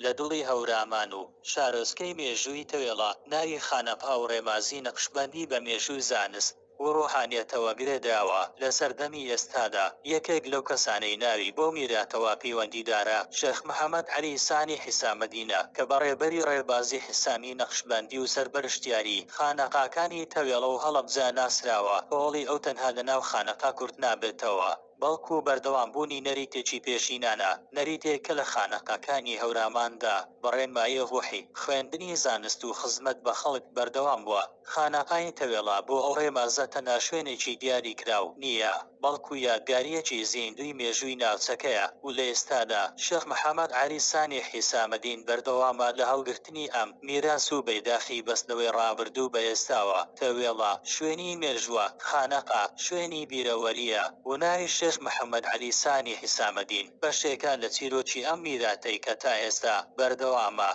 لە دڵی هەورامان و شارۆچکەی مێژووی تەوێڵە ناوی خانەپا و ڕێمازی نەقشبەندی بە مێژووی زانست و ڕۆحانیەتەوە گرێداوە لە سەردەمی ئێستادا یەکێک لەو کەسانەی ناوی بۆ میراتەوە پەیوەندیدارە شێخ محەممەد عەلی سانی حیسامەدینە کە بەڕێبەری ڕێبازی حسامی نەقشبەندی و سەربەرشتیاری خانەقاکانی تەوێڵە و هەڵەبجە ناسراوە هۆڵی ئەو تەنها لەناو خانەقا کورت نابێتەوە بەڵکو بەردەوامبوونی نەریتێکی پێشینانە نەریتێک کە لە خانەقاکانی هەوراماندا بەڕێنمایی ڕوحی خوێندنی زانست و خزمەت بە خەڵک بەردەوام بووە خانەقای تەوێڵە بۆ ئەو ڕێمازە تەنها شوێنێکی دیاری کراو نییە بەڵکو یادگاریەکی زیندوی مێژووی ناوچەکەیە و لە ئێستادا شێخ محەممەد عەلی سانی حیسامەدین بەردەوامە لە هەڵگرتنی ئەم میراس و بەیداخی بەستنەوەی ڕابردوو بە ئێستاوە تەوێڵە شوێنی مێژووە خانەقا شوێنی بیرەوەریە و ناوی شێخ محەممەد عەلی سانی حیسامەدین بەشێکە لە چیرۆکی ئەم میراتەی کە تا ئێستا بەردەوامە